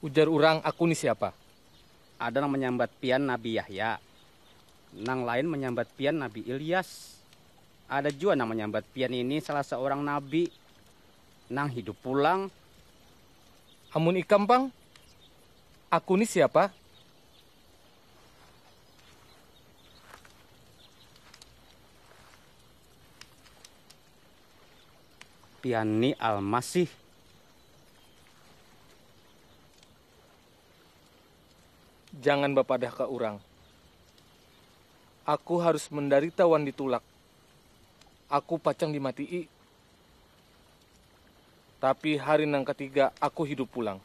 Ujar orang, aku ni siapa? Ada yang menyambat pian Nabi Yahya. Nang lain menyambat pian Nabi Ilyas. Ada juga yang menyambat pian ini salah seorang nabi. Nang hidup pulang. Amun ikam bang, aku ni siapa? Pian ni Al-Masih. Jangan bapadah ke orang. Aku harus menderita wan ditulak. Aku pacang dimatii. Tapi hari nang ketiga aku hidup pulang.